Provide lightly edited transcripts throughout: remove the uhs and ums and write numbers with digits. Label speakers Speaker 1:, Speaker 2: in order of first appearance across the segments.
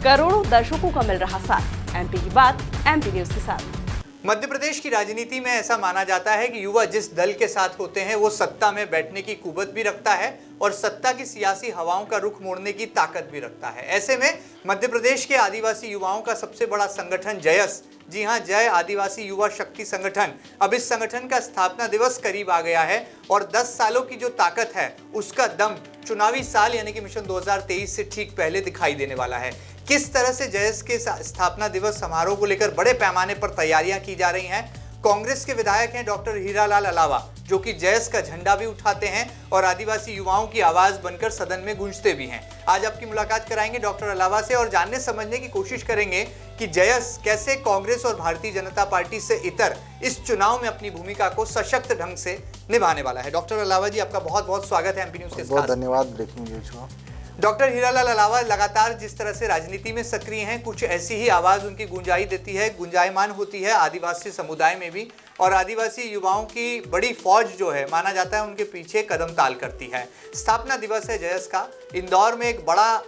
Speaker 1: करोड़ों दर्शकों का मिल रहा साथ। एमपी की बात एमपी न्यूज के साथ।
Speaker 2: मध्य प्रदेश की राजनीति में ऐसा माना जाता है कि युवा जिस दल के साथ होते हैं वो सत्ता में बैठने की कुवत भी रखता है और सत्ता की सियासी हवाओं का रुख मोड़ने की ताकत भी रखता है। ऐसे में मध्य प्रदेश के आदिवासी युवाओं का सबसे बड़ा संगठन जयस, जी हां, जय आदिवासी युवा शक्ति संगठन, अब इस संगठन का स्थापना दिवस करीब आ गया है और 10 सालों की जो ताकत है उसका दम चुनावी साल यानी कि मिशन 2023 से ठीक पहले दिखाई देने वाला है। किस तरह से जयस के स्थापना दिवस समारोह को लेकर बड़े पैमाने पर तैयारियां की जा रही हैं। कांग्रेस के विधायक हैं डॉक्टर हीरालाल अलावा, जो कि जयस का झंडा भी उठाते हैं और आदिवासी युवाओं की आवाज बनकर सदन में गूंजते भी हैं। आज आपकी मुलाकात कराएंगे डॉक्टर अलावा से और जानने समझने की कोशिश करेंगे कि जयस कैसे कांग्रेस और भारतीय जनता पार्टी से इतर इस चुनाव में अपनी भूमिका को सशक्त ढंग से निभाने वाला है। डॉक्टर अलावा जी, आपका बहुत बहुत स्वागत है एमपी न्यूज के साथ।
Speaker 3: बहुत धन्यवाद ब्रेकिंग न्यूज को।
Speaker 2: डॉक्टर हीरालाल अलावा लगातार जिस तरह से राजनीति में सक्रिय हैं, कुछ ऐसी ही आवाज उनकी गुंजाई देती है, गुंजायमान होती है आदिवासी समुदाय में भी, और आदिवासी युवाओं की बड़ी फौज जो है माना जाता है उनके पीछे कदम ताल करती है। स्थापना दिवस है जयस का, इंदौर में एक बड़ा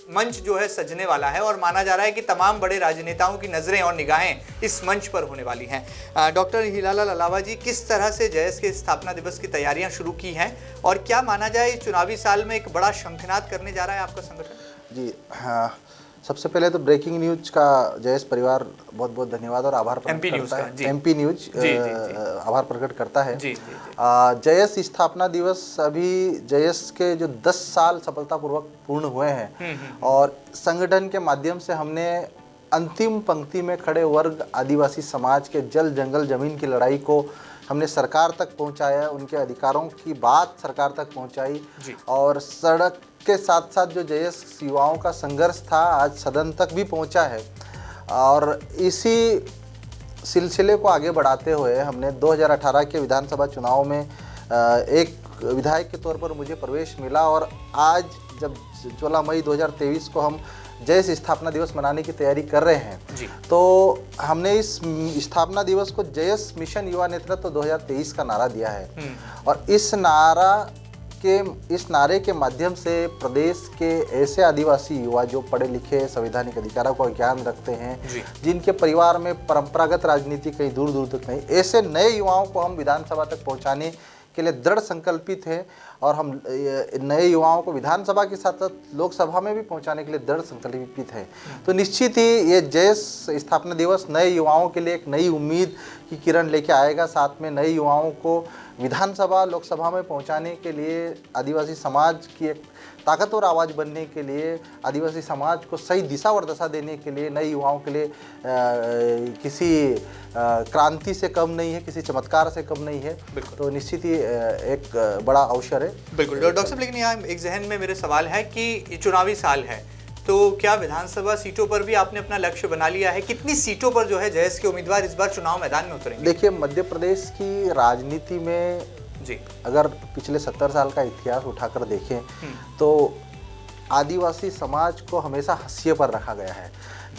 Speaker 2: मंच जो है सजने वाला है और माना जा रहा है कि तमाम बड़े राजनेताओं की नज़रें और निगाहें इस मंच पर होने वाली हैं। डॉक्टर हीरालाल अलावा जी, किस तरह से जयस के स्थापना दिवस की तैयारियां शुरू की हैं और क्या माना जाए इस चुनावी साल में एक बड़ा शंखनाद करने जा रहा है आपका संगठन?
Speaker 3: जी हाँ, सबसे पहले तो ब्रेकिंग न्यूज का जयस परिवार बहुत बहुत धन्यवाद और आभार प्रकट करता है। एमपी न्यूज आभार प्रकट करता है। जयस स्थापना दिवस, अभी जयस के जो 10 साल सफलतापूर्वक पूर्ण हुए हैं और संगठन के माध्यम से हमने अंतिम पंक्ति में खड़े वर्ग आदिवासी समाज के जल जंगल जमीन की लड़ाई को हमने सरकार तक पहुंचाया, उनके अधिकारों की बात सरकार तक पहुंचाई और सड़क के साथ साथ जो जयस युवाओं का संघर्ष था आज सदन तक भी पहुंचा है। और इसी सिलसिले को आगे बढ़ाते हुए हमने 2018 के विधानसभा चुनाव में एक विधायक के तौर पर मुझे प्रवेश मिला और आज जब 16 मई 2023 को हम जयस स्थापना दिवस मनाने की तैयारी कर रहे हैं तो हमने इस स्थापना दिवस को जयस मिशन युवा नेतृत्व 2023 का नारा दिया है और इस नारे के माध्यम से प्रदेश के ऐसे आदिवासी युवा जो पढ़े लिखे संवैधानिक अधिकारों का ज्ञान रखते हैं, जिनके परिवार में परंपरागत राजनीति कहीं दूर दूर तक नहीं, ऐसे नए युवाओं को हम विधानसभा तक पहुंचाने के लिए दृढ़ संकल्पित है और हम नए युवाओं को विधानसभा के साथ साथ लोकसभा में भी पहुंचाने के लिए दृढ़ संकल्पित है। तो निश्चित ही ये जयस स्थापना दिवस नए युवाओं के लिए एक नई उम्मीद की किरण लेके आएगा। साथ में नए युवाओं को विधानसभा लोकसभा में पहुंचाने के लिए, आदिवासी समाज की एक ताकतवर आवाज़ बनने के लिए, आदिवासी समाज को सही दिशा और दशा देने के लिए, नए युवाओं के लिए किसी क्रांति से कम नहीं है, किसी चमत्कार से कम नहीं है। तो निश्चित ही एक बड़ा अवसर है।
Speaker 2: बिल्कुल डॉक्टर साहब, लेकिन यहाँ एक जहन में मेरे सवाल है कि ये चुनावी साल है तो क्या विधानसभा सीटों पर भी आपने अपना लक्ष्य बना लिया है? कितनी सीटों पर जो है जयस के उम्मीदवार इस बार चुनाव मैदान में उतरेंगे?
Speaker 3: देखिए, मध्य प्रदेश की राजनीति में अगर पिछले 70 साल का इतिहास उठाकर देखें तो आदिवासी समाज को हमेशा हाशिए पर रखा गया है।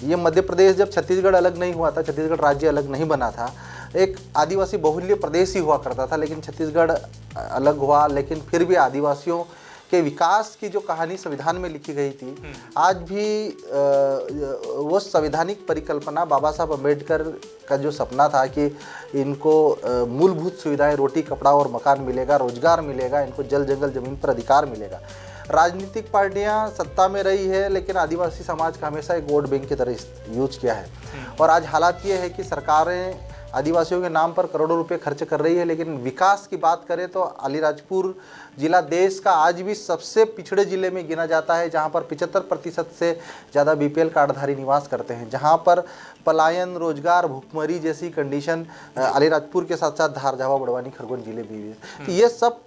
Speaker 3: ये मध्य प्रदेश जब छत्तीसगढ़ अलग नहीं हुआ था, छत्तीसगढ़ राज्य अलग नहीं बना था, एक आदिवासी बहुल्य प्रदेश ही हुआ करता था, लेकिन छत्तीसगढ़ अलग हुआ, लेकिन फिर भी आदिवासियों के विकास की जो कहानी संविधान में लिखी गई थी, आज भी वो संवैधानिक परिकल्पना बाबा साहब अम्बेडकर का जो सपना था कि इनको मूलभूत सुविधाएं, रोटी कपड़ा और मकान मिलेगा, रोजगार मिलेगा, इनको जल जंगल जमीन पर अधिकार मिलेगा। राजनीतिक पार्टियां सत्ता में रही है लेकिन आदिवासी समाज का हमेशा एक वोट बैंक की तरह यूज किया है और आज हालात ये है कि सरकारें आदिवासियों के नाम पर करोड़ों रुपए खर्च कर रही है, लेकिन विकास की बात करें तो अलीराजपुर जिला देश का आज भी सबसे पिछड़े जिले में गिना जाता है, जहां पर 75% से ज़्यादा बीपीएल कार्डधारी निवास करते हैं, जहां पर पलायन, रोजगार, भूखमरी जैसी कंडीशन अलीराजपुर के साथ साथ धार, झावा, बड़वानी, खरगोन जिले भी है। तो ये सब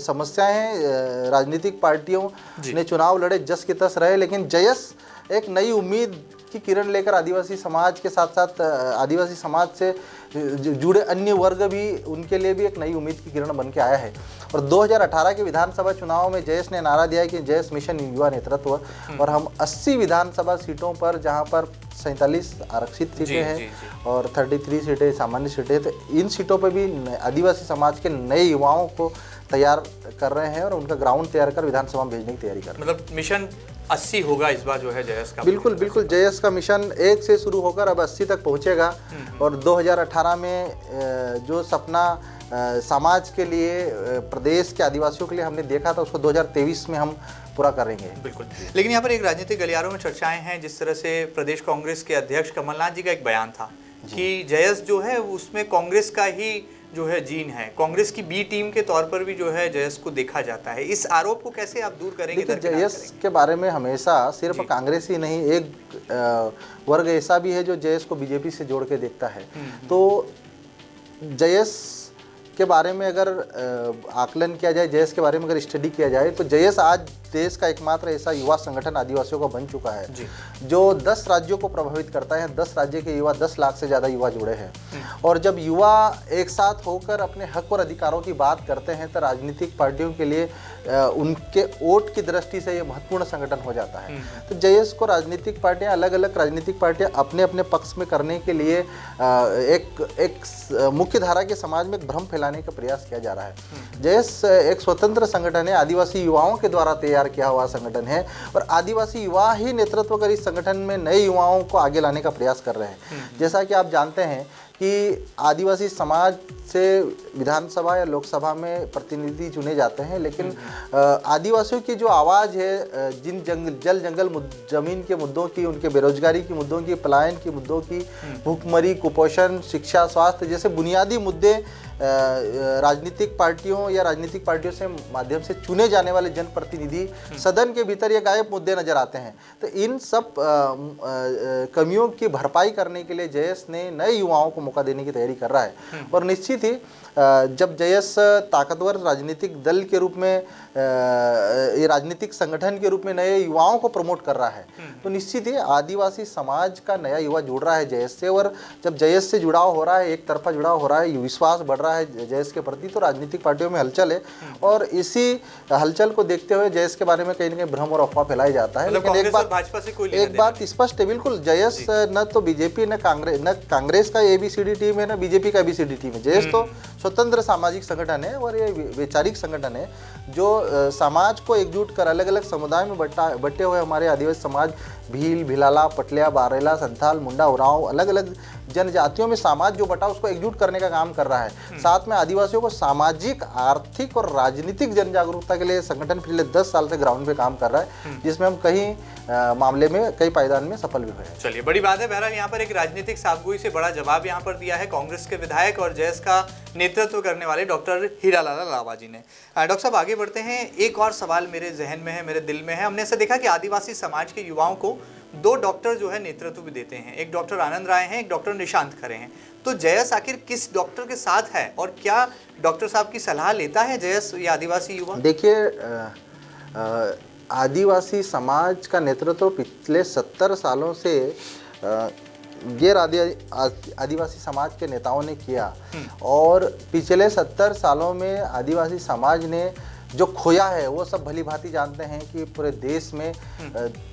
Speaker 3: समस्याएं राजनीतिक पार्टियों ने चुनाव लड़े, जस के तस रहे, लेकिन जयस एक नई उम्मीद की किरण लेकर आदिवासी समाज के साथ साथ आदिवासी समाज से जुड़े अन्य वर्ग भी, उनके लिए भी एक नई उम्मीद की किरण बन के आया है। और 2018 के विधानसभा चुनाव में जयेश ने नारा दिया कि जयेश मिशन युवा नेतृत्व, और हम 80 विधानसभा सीटों पर, जहां पर 47 आरक्षित सीटें हैं और 33 सीटें सामान्य सीटें, तो इन सीटों पर भी आदिवासी समाज के नए युवाओं को तैयार कर रहे हैं और उनका ग्राउंड तैयार कर विधानसभा में भेजने की तैयारी कर रहे हैं।
Speaker 2: मतलब मिशन 80 होगा इस बार जो है जयेश का।
Speaker 3: बिल्कुल बिल्कुल, जयेश का मिशन 1 से शुरू होकर अब 80 तक पहुंचेगा। और 2018 में जो सपना समाज के लिए, प्रदेश के आदिवासियों के लिए हमने देखा था, उसको 2023 में हम पूरा करेंगे।
Speaker 2: बिल्कुल। लेकिन यहाँ पर एक राजनीतिक गलियारों में चर्चाएं हैं, जिस तरह से प्रदेश कांग्रेस के अध्यक्ष कमलनाथ जी का एक बयान था कि जयेश जो है उसमें कांग्रेस का ही जो है जीन है, कांग्रेस की बी टीम के तौर पर भी जो है जयेश को देखा जाता है। इस आरोप को कैसे आप दूर करेंगे?
Speaker 3: जयेश के बारे में हमेशा सिर्फ कांग्रेस ही नहीं, एक वर्ग ऐसा भी है जो जयेश को बीजेपी से जोड़ के देखता है। तो जयेश के बारे में अगर आकलन किया जाए, जयेश के बारे में अगर स्टडी किया जाए, तो जयेश आज देश का एकमात्र ऐसा युवा संगठन आदिवासियों का बन चुका है जो 10 राज्यों को प्रभावित करता है। 10 राज्य के युवा, 10 लाख से ज़्यादा युवा जुड़े हैं। और जब युवा एक साथ होकर अपने हक और अधिकारों की बात करते हैं, तो राजनीतिक पार्टियों के लिए उनके वोट की दृष्टि से ये महत्वपूर्ण संगठन हो जाता है। तो जयेश को राजनीतिक पार्टियां, अलग अलग राजनीतिक पार्टियां अपने अपने पक्ष में करने के लिए एक मुख्य धारा के समाज में एक भ्रम फैलाने का प्रयास किया जा रहा है। जयेश एक स्वतंत्र संगठन है, आदिवासी युवाओं के द्वारा तैयार किया हुआ संगठन है, और आदिवासी युवा ही नेतृत्व कर इस संगठन में नए युवाओं को आगे लाने का प्रयास कर रहे हैं। जैसा कि आप जानते हैं कि आदिवासी समाज से विधानसभा या लोकसभा में प्रतिनिधि चुने जाते हैं, लेकिन आदिवासियों की जो आवाज़ है, जिन जल जंगल जमीन के मुद्दों की, उनके बेरोजगारी के मुद्दों की, पलायन के मुद्दों की, भूखमरी, कुपोषण, शिक्षा, स्वास्थ्य जैसे बुनियादी मुद्दे राजनीतिक पार्टियों या राजनीतिक पार्टियों से माध्यम से चुने जाने वाले जनप्रतिनिधि सदन के भीतर ये गायब मुद्दे नजर आते हैं। तो इन सब कमियों की भरपाई करने के लिए जयेश ने नए युवाओं को मौका देने की तैयारी कर रहा है। और निश्चित ही जब जयेश ताकतवर राजनीतिक दल के रूप में, ये राजनीतिक संगठन के रूप में नए युवाओं को प्रमोट कर रहा है, तो निश्चित ही आदिवासी समाज का नया युवा जुड़ रहा है जयेश से। और जब जयेश से जुड़ाव हो रहा है, एक तरफा जुड़ाव हो रहा है, विश्वास बढ़ रहा है जयेश के प्रति, तो राजनीतिक पार्टियों में हलचल है। और इसी हलचल को देखते हुए जयेश के बारे में कहीं ना कहीं भ्रम और अफवाह फैलाई जाता है। लेकिन एक बात स्पष्ट है, बिल्कुल जयेश न तो बीजेपी न कांग्रेस का एबीसीडी टीम है, न बीजेपी का एबीसीडी टीम है। जयेश तो स्वतंत्र सामाजिक संगठन है, और ये वैचारिक संगठन है जो समाज को एकजुट कर अलग अलग समुदाय में बटे हुए हमारे आदिवासी समाज, भील, भिलाला, पटलिया, बारेला, संथाल, मुंडा, उरांव, अलग अलग जनजातियों में समाज जो बटा उसको एकजुट करने का काम कर रहा है। साथ में आदिवासियों को सामाजिक, आर्थिक और राजनीतिक जन जागरूकता के लिए संगठन पिछले 10 साल से ग्राउंड पे काम कर रहा है, जिसमें हम कई मामले में, कई पायदान में सफल भी हुए हैं।
Speaker 2: चलिए, बड़ी बात है। बहरहाल यहाँ पर एक राजनीतिक साफगोई से बड़ा जवाब यहाँ पर दिया है कांग्रेस के विधायक और जयेश का नेतृत्व करने वाले डॉक्टर हीरालाल लावा जी ने। डॉक्टर साहब आगे बढ़ते हैं। एक और सवाल मेरे जहन में है, मेरे दिल में है। हमने ऐसा देखा कि आदिवासी समाज के युवाओं को 2 डॉक्टर जो है नेतृत्व भी देते हैं। एक डॉक्टर आनंद राय हैं, एक डॉक्टर निशांत खरे हैं। तो जयेश आखिर किस डॉक्टर के साथ है, और क्या डॉक्टर साहब की सलाह लेता है जयेश ये आदिवासी युवा?
Speaker 3: देखिए, आदिवासी समाज का नेतृत्व पिछले 70 सालों से गैर आदिवासी समाज के नेताओं ने किया, और पिछले 70 सालों में आदिवासी समाज ने जो खोया है वो सब भली भांति जानते हैं कि पूरे देश में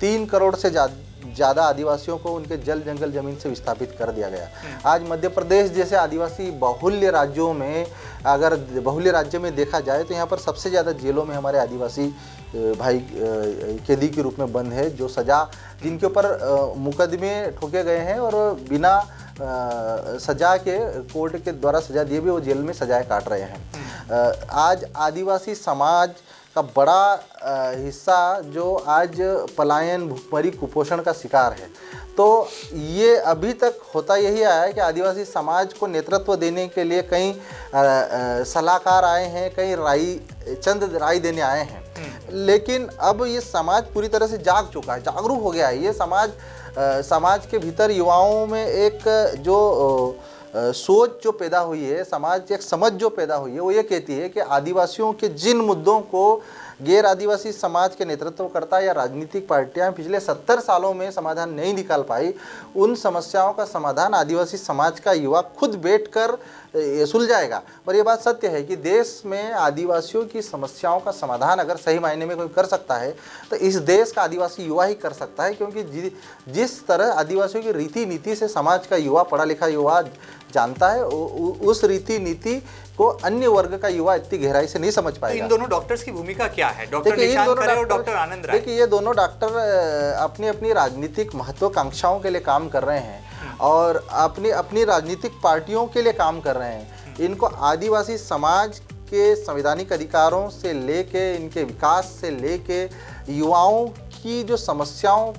Speaker 3: 3 करोड़ से ज़्यादा आदिवासियों को उनके जल जंगल जमीन से विस्थापित कर दिया गया। आज मध्य प्रदेश जैसे आदिवासी बाहुल्य राज्यों में, अगर बाहुल्य राज्य में देखा जाए, तो यहाँ पर सबसे ज़्यादा जेलों में हमारे आदिवासी भाई कैदी के रूप में बंद है, जो सज़ा, जिनके ऊपर मुकदमे ठोके गए हैं और बिना सजा के, कोर्ट के द्वारा सजा दिए भी वो जेल में सजाएं काट रहे हैं। आज आदिवासी समाज का बड़ा हिस्सा जो आज पलायन, भूखमरी, कुपोषण का शिकार है। तो ये अभी तक होता यही आया है कि आदिवासी समाज को नेतृत्व देने के लिए कई सलाहकार आए हैं, कई चंद राय देने आए हैं, लेकिन अब ये समाज पूरी तरह से जाग चुका है, जागरूक हो गया है। ये समाज के भीतर युवाओं में एक जो सोच जो पैदा हुई है, समाज एक समझ जो पैदा हुई है, वो ये कहती है कि आदिवासियों के जिन मुद्दों को गैर आदिवासी समाज के नेतृत्वकर्ता या राजनीतिक पार्टियां पिछले 70 सालों में समाधान नहीं निकाल पाई, उन समस्याओं का समाधान आदिवासी समाज का युवा खुद बैठकर सुलझाएगा। और ये बात सत्य है कि देश में आदिवासियों की समस्याओं का समाधान अगर सही मायने में कोई कर सकता है तो इस देश का आदिवासी युवा ही कर सकता है, क्योंकि जिस तरह आदिवासियों की रीति नीति से समाज का युवा, पढ़ा लिखा युवा जानता है, उस रीति नीति को अन्य वर्ग का युवा इतनी गहराई से नहीं समझ पाएगा।
Speaker 2: तो इन दोनों डॉक्टर्स की भूमिका क्या है, डॉक्टर निशांत खरे और डॉक्टर आनंद राय?
Speaker 3: देखिए, ये दोनों डॉक्टर अपनी अपनी राजनीतिक महत्वाकांक्षाओं के लिए काम कर रहे हैं और अपनी अपनी राजनीतिक पार्टियों के लिए काम कर रहे हैं। इनको आदिवासी समाज के संवैधानिक अधिकारों से लेके, इनके विकास से लेके, युवाओं की जो समस्याओं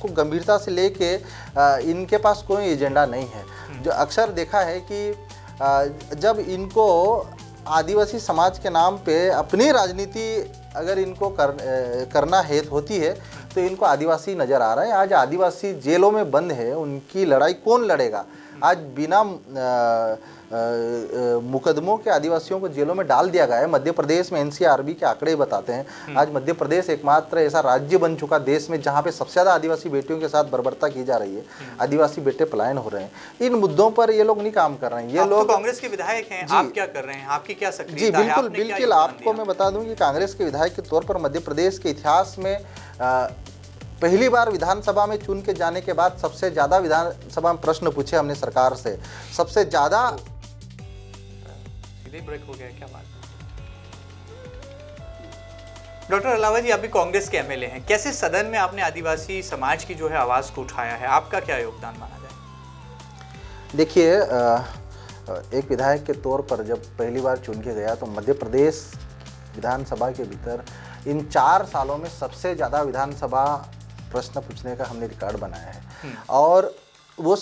Speaker 3: को गंभीरता से लेके इनके पास कोई एजेंडा नहीं है। जो अक्सर देखा है कि जब इनको आदिवासी समाज के नाम पे अपनी राजनीति अगर इनको करना हेतु होती है तो इनको आदिवासी नज़र आ रहे हैं। आज आदिवासी जेलों में बंद है, उनकी लड़ाई कौन लड़ेगा? आज बिना मुकदमों के आदिवासियों को जेलों में डाल दिया गया है। मध्य प्रदेश में एनसीआरबी के आंकड़े बताते हैं आज मध्य प्रदेश एकमात्र ऐसा राज्य बन चुका देश में जहां पे सबसे ज़्यादा आदिवासी बेटियों के साथ बर्बरता की जा रही है। आदिवासी बेटे पलायन हो रहे हैं। इन मुद्दों पर ये लोग नहीं काम कर रहे हैं। ये लोग
Speaker 2: तो कांग्रेस के विधायक हैं, आप क्या कर रहे हैं? आपकी क्या सक्रियता
Speaker 3: है?
Speaker 2: जी
Speaker 3: बिल्कुल बिल्कुल, आपको मैं बता दूं कि कांग्रेस के विधायक के तौर पर मध्य प्रदेश के इतिहास में पहली बार विधानसभा में चुन के जाने के बाद सबसे ज़्यादा विधानसभा में प्रश्न पूछे हमने सरकार से, सबसे ज़्यादा।
Speaker 2: ब्रेक हो गया, क्या बात? डॉक्टर अलावा जी, आप भी कांग्रेस के एमएलए हैं, कैसे सदन में आपने आदिवासी समाज की जो है आवाज़ को उठाया है? आपका क्या योगदान माना जाए?
Speaker 3: देखिए, एक विधायक के तौर पर जब पहली बार चुन के गया तो मध्य प्रदेश विधानसभा के भीतर इन 4 सालों में सबसे ज़्यादा विधानसभा प्रश्न पूछने का हमने रिकॉर्ड बनाया है। और वो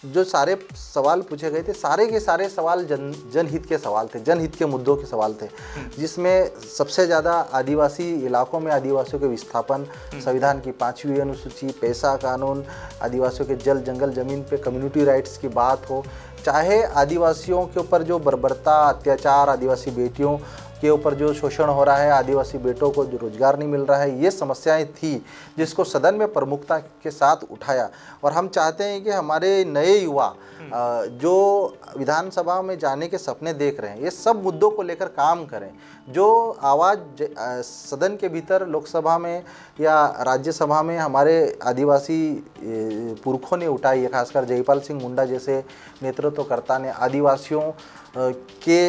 Speaker 3: जो सारे सवाल पूछे गए थे, सारे के सारे सवाल जनहित के सवाल थे, जनहित के मुद्दों के सवाल थे, जिसमें सबसे ज़्यादा आदिवासी इलाकों में आदिवासियों के विस्थापन, संविधान की 5वीं अनुसूची, पैसा कानून, आदिवासियों के जल जंगल ज़मीन पे कम्युनिटी राइट्स की बात हो, चाहे आदिवासियों के ऊपर जो बर्बरता, अत्याचार, आदिवासी बेटियों के ऊपर जो शोषण हो रहा है, आदिवासी बेटों को जो रोजगार नहीं मिल रहा है, ये समस्याएं थी जिसको सदन में प्रमुखता के साथ उठाया। और हम चाहते हैं कि हमारे नए युवा जो विधानसभा में जाने के सपने देख रहे हैं, ये सब मुद्दों को लेकर काम करें। जो आवाज़ सदन के भीतर लोकसभा में या राज्यसभा में हमारे आदिवासी पुरखों ने उठाई है, खासकर जयपाल सिंह मुंडा जैसे नेतृत्वकर्ता ने आदिवासियों के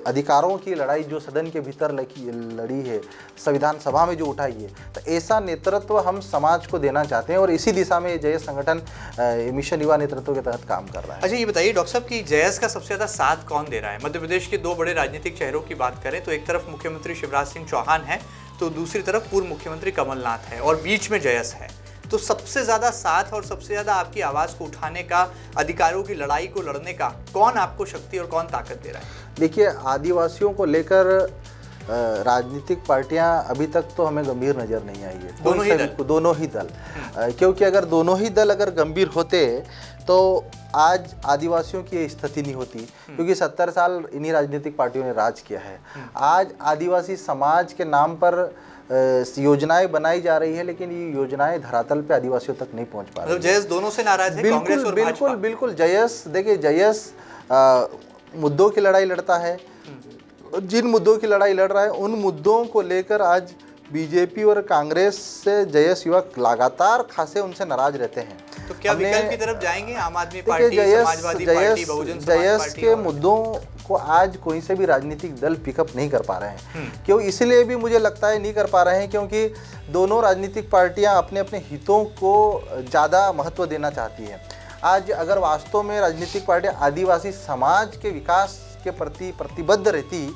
Speaker 3: अधिकारों की लड़ाई जो सदन के भीतर लड़ी है, संविधान सभा में जो उठाई है, तो ऐसा नेतृत्व हम समाज को देना चाहते हैं और इसी दिशा में जयस संगठन मिशन युवा नेतृत्व के तहत काम कर रहा है।
Speaker 2: अच्छा, ये बताइए डॉक्टर साहब कि जयस का सबसे ज़्यादा साथ कौन दे रहा है? मध्य प्रदेश के 2 बड़े राजनीतिक चेहरों की बात करें तो एक तरफ मुख्यमंत्री शिवराज सिंह चौहान है, तो दूसरी तरफ पूर्व मुख्यमंत्री कमलनाथ है और बीच में जयस है। तो सबसे ज़्यादा साथ और सबसे ज़्यादा आपकी आवाज़ को उठाने का, अधिकारों की लड़ाई को लड़ने का कौन आपको शक्ति और कौन ताकत दे रहा है?
Speaker 3: देखिए, आदिवासियों को लेकर राजनीतिक पार्टियां अभी तक तो हमें गंभीर नज़र नहीं आई है। दोनों ही दल क्योंकि अगर दोनों ही दल अगर गंभीर होते तो आज आदिवासियों की स्थिति नहीं होती, क्योंकि 70 साल इन्हीं राजनीतिक पार्टियों ने राज किया है। आज आदिवासी समाज के नाम पर योजनाएं बनाई जा रही है, लेकिन ये योजनाएं धरातल पे आदिवासियों तक नहीं पहुंच पा रही।
Speaker 2: मतलब जयस दोनों से नाराज है, कांग्रेस और भाजपा?
Speaker 3: बिल्कुल। जयस, देखिए, जयस मुद्दों की लड़ाई लड़ता है, जिन मुद्दों की लड़ाई लड़ रहा है उन मुद्दों को लेकर आज बीजेपी और कांग्रेस से जयस युवक लगातार खासे उनसे नाराज रहते हैं।
Speaker 2: तो क्या विकल्प की तरफ जाएंगे? आम आदमी पार्टी, समाजवादी पार्टी, बहुजन समाज
Speaker 3: जयस
Speaker 2: पार्टी
Speaker 3: के मुद्दों को आज कोई से भी राजनीतिक दल पिकअप नहीं कर पा रहे हैं। क्यों? इसलिए भी मुझे लगता है नहीं कर पा रहे हैं क्योंकि दोनों राजनीतिक पार्टियां अपने अपने हितों को ज़्यादा महत्व देना चाहती हैं। आज अगर वास्तव में राजनीतिक पार्टियां आदिवासी समाज के विकास के प्रति प्रतिबद्ध रहती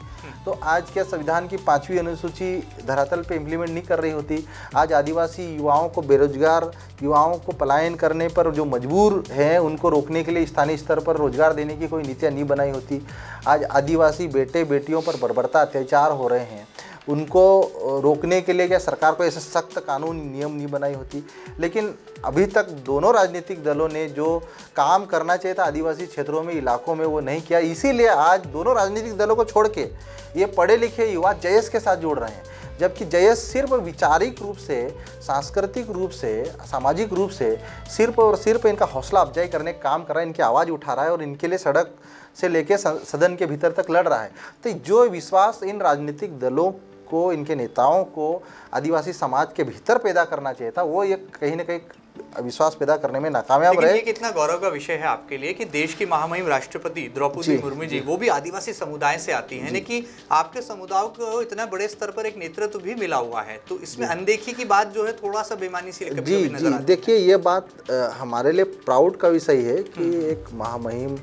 Speaker 3: तो आज क्या संविधान की 5वीं अनुसूची धरातल पे इम्प्लीमेंट नहीं कर रही होती? आज आदिवासी युवाओं को, बेरोजगार युवाओं को पलायन करने पर जो मजबूर हैं उनको रोकने के लिए स्थानीय स्तर पर रोजगार देने की कोई नीतियाँ नहीं बनाई होती। आज आदिवासी बेटे बेटियों पर बर्बरता, अत्याचार हो रहे हैं, उनको रोकने के लिए क्या सरकार को ऐसे सख्त कानून नियम नहीं बनाई होती। लेकिन अभी तक दोनों राजनीतिक दलों ने जो काम करना चाहिए था आदिवासी क्षेत्रों में, इलाकों में, वो नहीं किया। इसीलिए आज दोनों राजनीतिक दलों को छोड़ के ये पढ़े लिखे युवा जयस के साथ जुड़ रहे हैं। जबकि जयेश सिर्फ वैचारिक रूप से, सांस्कृतिक रूप से, सामाजिक रूप से सिर्फ और सिर्फ इनका हौसला अफजाई करने का काम कर रहा है, इनकी आवाज़ उठा रहा है और इनके लिए सड़क से लेके सदन के भीतर तक लड़ रहा है। तो जो विश्वास इन राजनीतिक दलों को, इनके नेताओं को आदिवासी समाज के भीतर पैदा करना चाहिए था, वो ये कहीं ना कहीं विश्वास पैदा करने में नाकामयाब रहे।
Speaker 2: ये कितना गौरव का विषय है आपके लिए कि देश की महामहिम राष्ट्रपति द्रौपदी मुर्मू जी वो भी आदिवासी समुदाय से आती हैं, लेकिन आपके समुदाय को इतना बड़े स्तर पर एक नेतृत्व भी मिला हुआ है, तो इसमें अनदेखी की बात जो है थोड़ा सा बेईमानी सी
Speaker 3: जी जी। देखिए, ये बात हमारे लिए प्राउड का विषय है कि एक महामहिम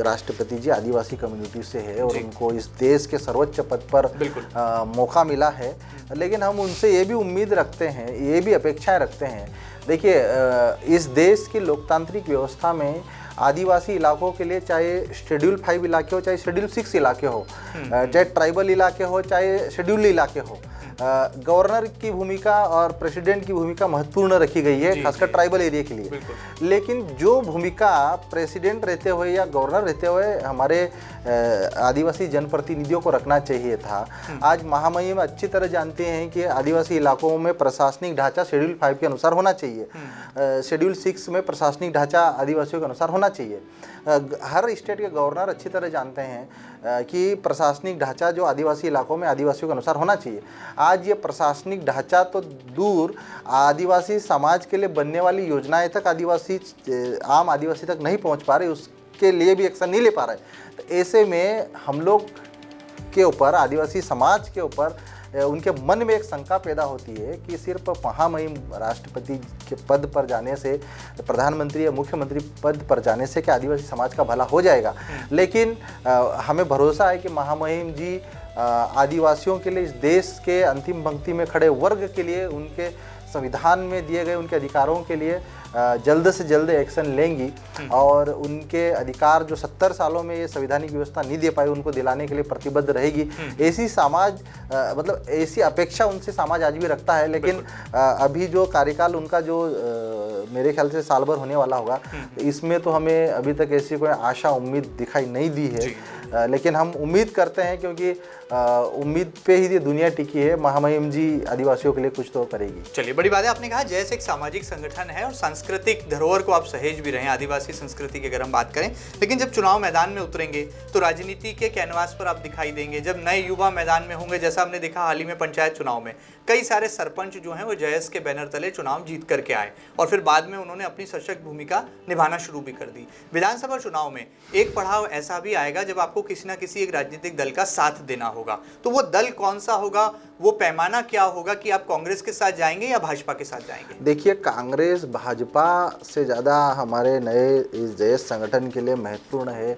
Speaker 3: राष्ट्रपति जी आदिवासी कम्युनिटी से है और उनको इस देश के सर्वोच्च पद पर मौका मिला है। लेकिन हम उनसे ये भी उम्मीद रखते हैं, ये भी अपेक्षाएं रखते हैं। देखिए, इस देश की लोकतांत्रिक व्यवस्था में आदिवासी इलाकों के लिए चाहे शेड्यूल 5 इलाके हो, चाहे शेड्यूल 6 इलाके हो, चाहे ट्राइबल इलाके हो, चाहे शेड्यूल इलाके हो, गवर्नर की भूमिका और प्रेसिडेंट की भूमिका महत्वपूर्ण रखी गई है, खासकर ट्राइबल एरिया के लिए। लेकिन जो भूमिका प्रेसिडेंट रहते हुए या गवर्नर रहते हुए हमारे आदिवासी जनप्रतिनिधियों को रखना चाहिए था, आज महामहिम अच्छी तरह जानते हैं कि आदिवासी इलाकों में प्रशासनिक ढांचा शेड्यूल 5 के अनुसार होना चाहिए, शेड्यूल 6 में प्रशासनिक ढांचा आदिवासियों के अनुसार होना चाहिए। हर स्टेट के गवर्नर अच्छी तरह जानते हैं कि प्रशासनिक ढांचा जो आदिवासी इलाकों में आदिवासियों के अनुसार होना चाहिए। आज ये प्रशासनिक ढांचा तो दूर, आदिवासी समाज के लिए बनने वाली योजनाएं तक आम आदिवासी तक नहीं पहुंच पा रही, उसके लिए भी एक्शन नहीं ले पा रहे। तो ऐसे में हम लोग के ऊपर, आदिवासी समाज के ऊपर उनके मन में एक शंका पैदा होती है कि सिर्फ महामहिम राष्ट्रपति के पद पर जाने से, प्रधानमंत्री या मुख्यमंत्री पद पर जाने से क्या आदिवासी समाज का भला हो जाएगा। लेकिन हमें भरोसा है कि महामहिम जी आदिवासियों के लिए, इस देश के अंतिम पंक्ति में खड़े वर्ग के लिए, उनके संविधान में दिए गए उनके अधिकारों के लिए जल्द से जल्द एक्शन लेंगी और उनके अधिकार जो 70 सालों में ये संवैधानिक व्यवस्था नहीं दे पाई, उनको दिलाने के लिए प्रतिबद्ध रहेगी। ऐसी समाज मतलब ऐसी अपेक्षा उनसे समाज आज भी रखता है। लेकिन अभी जो कार्यकाल उनका जो मेरे ख्याल से साल भर होने वाला होगा, इसमें तो हमें अभी तक ऐसी कोई आशा उम्मीद दिखाई नहीं दी है। लेकिन हम उम्मीद करते हैं, क्योंकि उम्मीद पे ही ये दुनिया टिकी है, महामहिम जी आदिवासियों के लिए कुछ तो करेगी।
Speaker 2: चलिए, बड़ी बात है। आपने कहा जैसे एक सामाजिक संगठन है और सांस्कृतिक धरोहर को आप सहेज भी रहे हैं, आदिवासी संस्कृति की अगर हम बात करें, लेकिन जब चुनाव मैदान में उतरेंगे तो राजनीति के कैनवास पर आप दिखाई देंगे। जब नए युवा मैदान में होंगे, जैसा हमने देखा हाल ही में पंचायत चुनाव में कई सारे सरपंच जो हैं वो जयेश के बैनर तले चुनाव जीत करके आए और फिर बाद में उन्होंने अपनी सशक्त भूमिका निभाना शुरू भी कर दी। विधानसभा चुनाव में एक पड़ाव ऐसा भी आएगा जब आपको किसी ना किसी एक राजनीतिक दल का साथ देना होगा, तो वो दल कौन सा होगा, वो पैमाना क्या होगा कि आप कांग्रेस के साथ जाएंगे या भाजपा के साथ जाएंगे?
Speaker 3: देखिए, कांग्रेस भाजपा से ज़्यादा हमारे नए इस जयेश संगठन के लिए महत्वपूर्ण है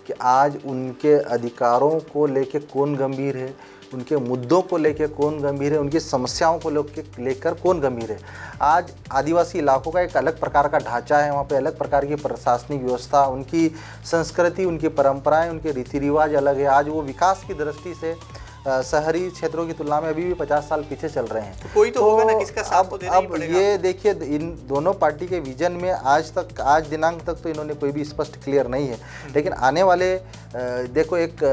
Speaker 3: कि आज उनके अधिकारों को लेके कौन गंभीर है, उनके मुद्दों को लेकर कौन गंभीर है, उनकी समस्याओं को लेकर कौन गंभीर है। आज आदिवासी इलाकों का एक अलग प्रकार का ढांचा है, वहाँ पे अलग प्रकार की प्रशासनिक व्यवस्था, उनकी संस्कृति, उनकी परंपराएं, उनके रीति रिवाज अलग है। आज वो विकास की दृष्टि से शहरी क्षेत्रों की तुलना में अभी भी 50 साल पीछे चल रहे हैं।
Speaker 2: तो कोई तो होगा ना किसका साथ तो देना ही पड़ेगा।
Speaker 3: ये देखिए, इन दोनों पार्टी के विजन में आज दिनांक तक तो इन्होंने कोई भी स्पष्ट क्लियर नहीं है। लेकिन आने वाले देखो, एक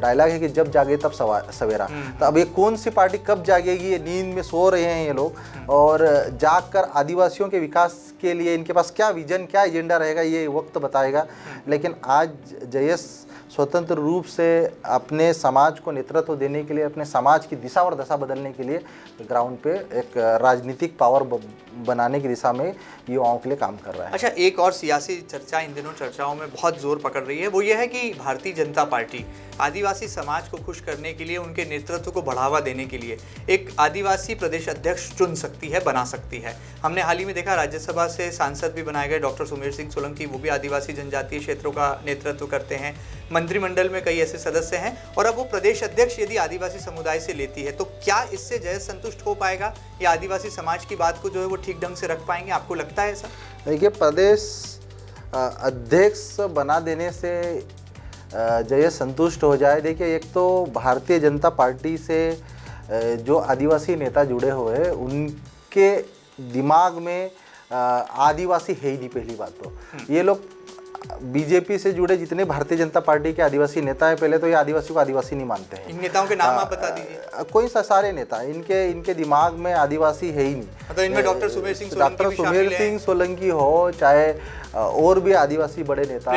Speaker 3: डायलॉग है कि जब जागे तब सवेरा। तो अब ये कौन सी पार्टी कब जागेगी, ये नींद में सो रहे हैं ये लोग, और जाग कर आदिवासियों के विकास के लिए इनके पास क्या विजन, क्या एजेंडा रहेगा, ये वक्त बताएगा। लेकिन आज जयेश स्वतंत्र रूप से अपने समाज को नेतृत्व देने के लिए, अपने समाज की दिशा और दशा बदलने के लिए ग्राउंड पे एक राजनीतिक पावर बनाने की दिशा में युवाओं के लिए काम कर रहा है।
Speaker 2: अच्छा, एक और सियासी चर्चा इन दिनों चर्चाओं में बहुत जोर पकड़ रही है, वो ये है कि भारतीय जनता पार्टी आदिवासी समाज को खुश करने के लिए, उनके नेतृत्व को बढ़ावा देने के लिए एक आदिवासी प्रदेश अध्यक्ष चुन सकती है, बना सकती है। हमने हाल ही में देखा राज्यसभा से सांसद भी बनाए गए डॉक्टर सुमेर सिंह सोलंकी, वो भी आदिवासी जनजातीय क्षेत्रों का नेतृत्व करते हैं। मंत्रिमंडल में कई ऐसे सदस्य हैं और अब वो प्रदेश अध्यक्ष यदि आदिवासी समुदाय से लेती है, तो क्या इससे जयेश संतुष्ट हो पाएगा या आदिवासी समाज की बात को जो है वो ठीक ढंग से रख पाएंगे? आपको लगता है ऐसा?
Speaker 3: देखिए, प्रदेश अध्यक्ष बना देने से जयेश संतुष्ट हो जाए। देखिए, एक तो भारतीय जनता पार्टी से जो आदिवासी नेता जुड़े हुए हैं, उनके दिमाग में आदिवासी है ही नहीं। पहली बात तो ये लोग बीजेपी से जुड़े जितने भारतीय जनता पार्टी के आदिवासी नेता हैं, पहले तो ये आदिवासी को आदिवासी नहीं मानते हैं।
Speaker 2: इन नेताओं के नाम आप बता दीजिए।
Speaker 3: कोई सारे नेता, इनके दिमाग में आदिवासी है ही नहीं।
Speaker 2: तो इनमें डॉक्टर सुमेर सिंह
Speaker 3: सोलंकी हो, चाहे और भी आदिवासी बड़े नेता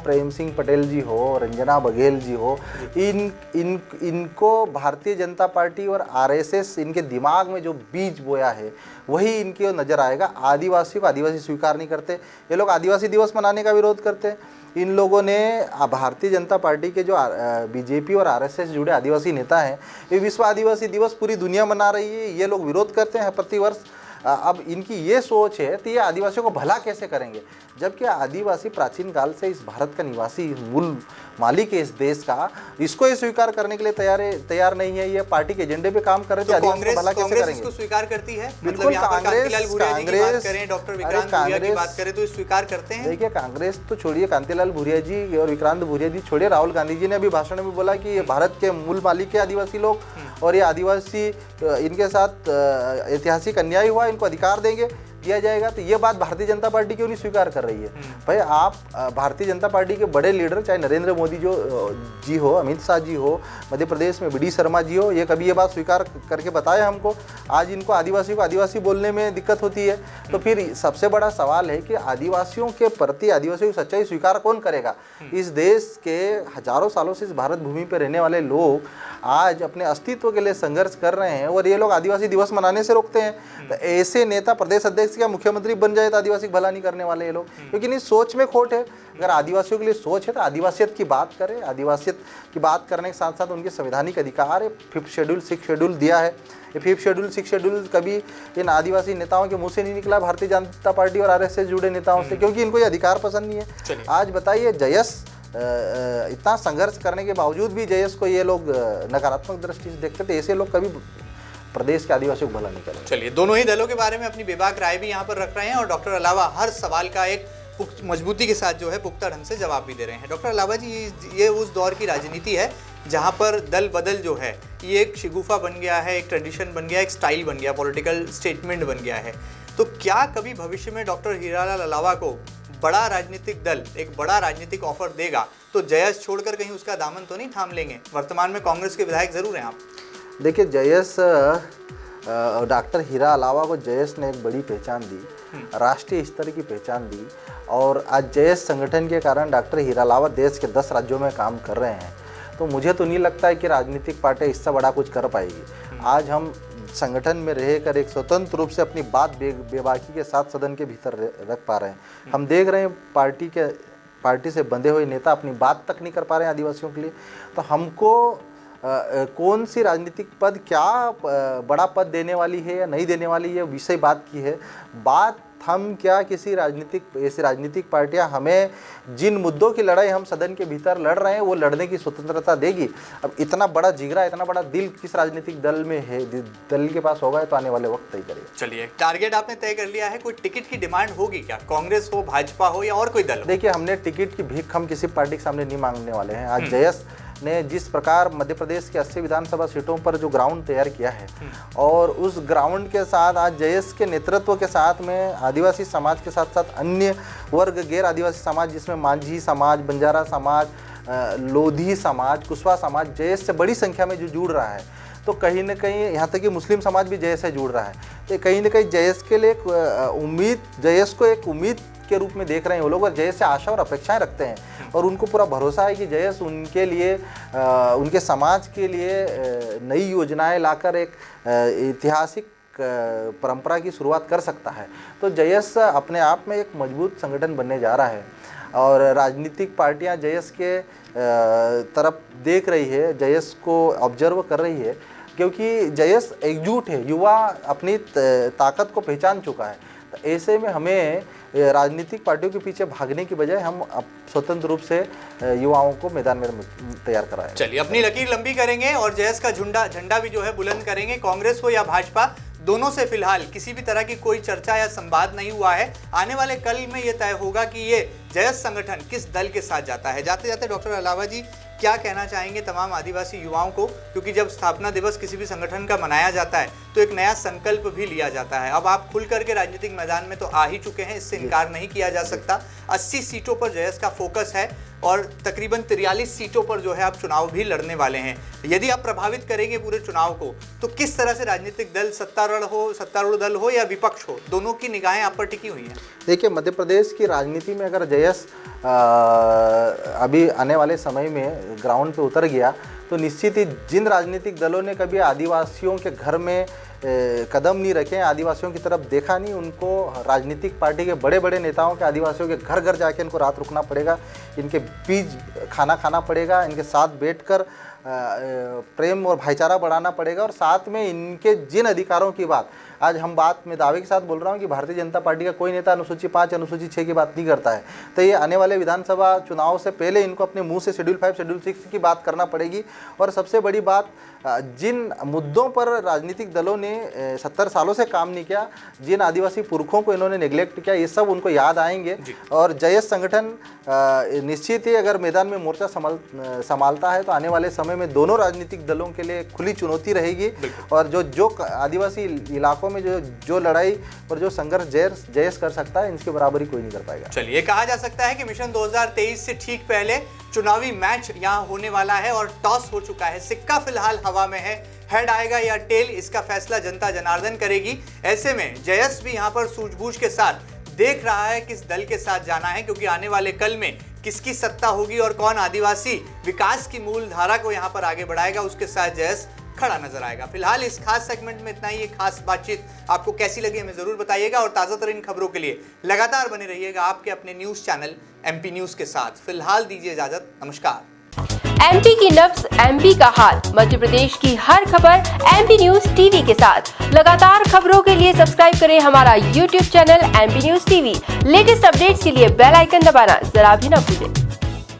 Speaker 2: प्रेम सिंह पटेल
Speaker 3: जी हो, रंजना बघेल जी हो, इनको भारतीय जनता पार्टी और आरएसएस इनके दिमाग में जो बीज बोया है वही इनकी नजर आएगा। आदिवासी को आदिवासी स्वीकार नहीं करते ये लोग, आदिवासी दिवस मनाने का विरोध करते हैं। इन लोगों ने भारतीय जनता पार्टी के जो बीजेपी और आरएसएस से जुड़े आदिवासी नेता हैं, ये विश्व आदिवासी दिवस पूरी दुनिया मना रही है, ये लोग विरोध करते हैं प्रतिवर्ष। अब इनकी ये सोच है तो ये आदिवासियों को भला कैसे करेंगे, जबकि आदिवासी प्राचीन काल से इस भारत का निवासी, मूल मालिक है इस देश का, इसको ये स्वीकार करने के लिए तैयार नहीं है। ये पार्टी के एजेंडे पे काम कर रहे थे।
Speaker 2: कांग्रेस भला कैसे करेंगे? इसको स्वीकार करती है? मतलब यहाँ पर कांतिलाल भूरिया जी की बात करें, डॉक्टर विक्रांत भूरिया की बात करें तो स्वीकार करते हैं।
Speaker 3: देखिए, कांग्रेस तो छोड़िए, कांतिलाल भूरिया जी और विक्रांत भूरिया जी छोड़िए, राहुल गांधी जी ने अभी भाषण में बोला कि ये भारत के मूल मालिक है आदिवासी लोग, और ये आदिवासी इनके साथ ऐतिहासिक अन्याय हुआ, इनको अधिकार देंगे, दिया जाएगा। तो ये बात भारतीय जनता पार्टी क्यों नहीं स्वीकार कर रही है? भाई, आप भारतीय जनता पार्टी के बड़े लीडर, चाहे नरेंद्र मोदी जी हो, अमित शाह जी हो, मध्य प्रदेश में BD शर्मा जी हो, ये कभी ये बात स्वीकार करके बताया हमको? आज इनको आदिवासी बोलने में दिक्कत होती है। तो फिर सबसे बड़ा सवाल है कि आदिवासियों के प्रति, आदिवासियों की सच्चाई स्वीकार कौन करेगा? इस देश के हजारों सालों से इस भारत भूमि पर रहने वाले लोग आज अपने अस्तित्व के लिए संघर्ष कर रहे हैं, और ये लोग आदिवासी दिवस मनाने से रोकते हैं। तो ऐसे नेता प्रदेश अध्यक्ष या मुख्यमंत्री बन जाए तो आदिवासी भला नहीं करने वाले ये लोग, क्योंकि इस सोच में खोट है। अगर आदिवासियों के लिए सोच है तो आदिवासियत की बात करें। आदिवासियत की बात करने के साथ साथ उनके संवैधानिक अधिकार है, 5th शेड्यूल 6th शेड्यूल दिया है। ये 5th शेड्यूल 6th शेड्यूल कभी इन आदिवासी नेताओं के मुंह से नहीं निकला, भारतीय जनता पार्टी और आरएसएस से जुड़े नेताओं से, क्योंकि इनको ये अधिकार पसंद नहीं है। आज बताइए, जयस इतना संघर्ष करने के बावजूद भी जयस को ये लोग नकारात्मक दृष्टि से देखते थे। ऐसे लोग कभी प्रदेश के आदिवासियों को भला नहीं करेंगे।
Speaker 2: चलिए, दोनों ही दलों के बारे में अपनी बेबाक राय भी यहाँ पर रख रहे हैं, और डॉक्टर अलावा हर सवाल का एक मजबूती के साथ जो है पुख्ता ढंग से जवाब भी दे रहे हैं। डॉक्टर अलावा जी, ये उस दौर की राजनीति है जहाँ पर दल बदल जो है ये एक शिगुफा बन गया है, एक ट्रेडिशन बन गया, एक स्टाइल बन गया, पॉलिटिकल स्टेटमेंट बन गया है। तो क्या कभी भविष्य में डॉक्टर हीरालाल अलावा को बड़ा राजनीतिक दल एक बड़ा राजनीतिक ऑफर देगा तो जयस छोड़कर कहीं उसका दामन तो नहीं थाम लेंगे? वर्तमान में कांग्रेस के विधायक जरूर हैं आप।
Speaker 3: देखिए, जयस डॉक्टर हीरा अलावा को जयस ने एक बड़ी पहचान दी, राष्ट्रीय स्तर की पहचान दी, और आज जयस संगठन के कारण डॉक्टर हीरा अलावा देश के 10 राज्यों में काम कर रहे हैं। तो मुझे तो नहीं लगता है कि राजनीतिक पार्टी इससे बड़ा कुछ कर पाएगी। आज हम संगठन में रहकर एक स्वतंत्र रूप से अपनी बात बेबाकी के साथ सदन के भीतर रख पा रहे हैं। हम देख रहे हैं पार्टी से बंधे हुए नेता अपनी बात तक नहीं कर पा रहे हैं आदिवासियों के लिए। तो हमको कौन सी राजनीतिक पद, क्या बड़ा पद देने वाली है या नहीं देने वाली है, विषय बात की है। बात हम क्या ऐसी राजनीतिक पार्टियां हमें जिन मुद्दों की लड़ाई हम सदन के भीतर लड़ रहे हैं वो लड़ने की स्वतंत्रता देगी। अब इतना बड़ा जिगरा, इतना बड़ा दिल किस राजनीतिक दल में है, दल के पास होगा तो आने वाले वक्त तय करेगा।
Speaker 2: चलिए, टारगेट आपने तय कर लिया है, कोई टिकट की डिमांड होगी क्या? कांग्रेस हो, भाजपा हो, या और कोई दल?
Speaker 3: देखिए, हमने टिकट की भीख हम किसी पार्टी के सामने नहीं मांगने वाले हैं। आज जयस ने जिस प्रकार मध्य प्रदेश के 80 विधानसभा सीटों पर जो ग्राउंड तैयार किया है, और उस ग्राउंड के साथ आज जयस के नेतृत्व के साथ में आदिवासी समाज के साथ साथ अन्य वर्ग, गैर आदिवासी समाज, जिसमें मांझी समाज, बंजारा समाज, लोधी समाज, कुशवा समाज जयस से बड़ी संख्या में जो जुड़ रहा है, तो कहीं ना कहीं यहाँ तक कि मुस्लिम समाज भी जयस से जुड़ रहा है। तो कहीं ना कहीं जयस के लिए जयस को एक उम्मीद के रूप में देख रहे हैं वो लोग, और जयस से आशा और अपेक्षाएं रखते हैं, और उनको पूरा भरोसा है कि जयस उनके लिए, उनके समाज के लिए नई योजनाएं लाकर एक ऐतिहासिक परंपरा की शुरुआत कर सकता है। तो जयस अपने आप में एक मजबूत संगठन बनने जा रहा है, और राजनीतिक पार्टियां जयस के तरफ देख रही है, जयस को ऑब्जर्व कर रही है, क्योंकि जयस एकजुट है, युवा अपनी ताकत को पहचान चुका है। तो ऐसे में हमें राजनीतिक पार्टियों के पीछे भागने की बजाय हम स्वतंत्र रूप से युवाओं को मैदान में तैयार कराएं।
Speaker 2: चलिए, अपनी लकीर लंबी करेंगे और जयस का झंडा भी जो है बुलंद करेंगे। कांग्रेस हो या भाजपा, दोनों से फिलहाल किसी भी तरह की कोई चर्चा या संवाद नहीं हुआ है। आने वाले कल में ये तय होगा कि ये जयस संगठन किस दल के साथ जाता है। जाते जाते डॉक्टर अलावा जी क्या कहना चाहेंगे तमाम आदिवासी युवाओं को, क्योंकि जब स्थापना दिवस किसी भी संगठन का मनाया जाता है तो एक नया संकल्प भी लिया जाता है। अब आप खुल करके राजनीतिक मैदान में तो आ ही चुके हैं, इससे इनकार नहीं किया जा सकता। 80 सीटों पर जयस का फोकस है और तकरीबन 43 सीटों पर जो है आप चुनाव भी लड़ने वाले हैं। यदि आप प्रभावित करेंगे पूरे चुनाव को, तो किस तरह से राजनीतिक दल, सत्तारूढ़ दल हो या विपक्ष हो, दोनों की निगाहें आप पर टिकी हुई हैं?
Speaker 3: देखिए, मध्य प्रदेश की राजनीति में अगर जयस अभी आने वाले समय में ग्राउंड पे उतर गया तो निश्चित ही जिन राजनीतिक दलों ने कभी आदिवासियों के घर में कदम नहीं रखे, आदिवासियों की तरफ देखा नहीं, उनको राजनीतिक पार्टी के बड़े बड़े नेताओं के आदिवासियों के घर घर जाके इनको रात रुकना पड़ेगा, इनके बीच खाना खाना पड़ेगा, इनके साथ बैठकर प्रेम और भाईचारा बढ़ाना पड़ेगा, और साथ में इनके जिन अधिकारों की बात आज हम बात में दावे के साथ बोल रहा हूँ कि भारतीय जनता पार्टी का कोई नेता अनुसूची 5 अनुसूची 6 की बात नहीं करता है, तो ये आने वाले विधानसभा चुनाव से पहले इनको अपने मुंह से शेड्यूल 5 शेड्यूल 6 की बात करना पड़ेगी। और सबसे बड़ी बात, जिन मुद्दों पर राजनीतिक दलों ने 70 सालों से काम नहीं किया, जिन आदिवासी पुरखों को इन्होंने नेग्लेक्ट किया, ये सब उनको याद आएंगे। और जयस संगठन निश्चित ही अगर मैदान में मोर्चा संभालता है तो आने वाले समय में दोनों राजनीतिक दलों के लिए खुली चुनौती रहेगी। और जो आदिवासी इलाकों में जो लड़ाई और जो संघर्ष जयस कर सकता है, इनकी बराबरी कोई नहीं कर पाएगा।
Speaker 2: चलिए, कहा जा सकता है कि मिशन 2023 से ठीक पहले चुनावी मैच यहां होने वाला है और टॉस हो चुका है। सिक्का फिलहाल हवा में है, हेड आएगा या टेल, इसका फैसला जनता जनार्दन करेगी। ऐसे में जयस भी यहां पर सूझबूझ के साथ देख रहा है किस दल के साथ जाना है, क्योंकि आने वाले कल में किसकी सत्ता होगी और कौन आदिवासी विकास की मूल धारा को यहां पर आगे बढ़ाएगा, उसके साथ जयस खड़ा नजर आएगा। फिलहाल इस खास सेगमेंट में इतना ही। खास बातचीत आपको कैसी लगी हमें जरूर बताइएगा, और ताजा तरीन खबरों के लिए लगातार बने रहिएगा आपके अपने न्यूज चैनल MP न्यूज के साथ। फिलहाल दीजिए इजाजत, नमस्कार।
Speaker 1: MP की नब्ज, MP का हाल, मध्य प्रदेश की हर खबर MP न्यूज TV के साथ। लगातार खबरों के लिए सब्सक्राइब करें हमारा YouTube channel MP news TV। Latest updates के लिए बेल आइकन दबाना जरा भी न भूलें।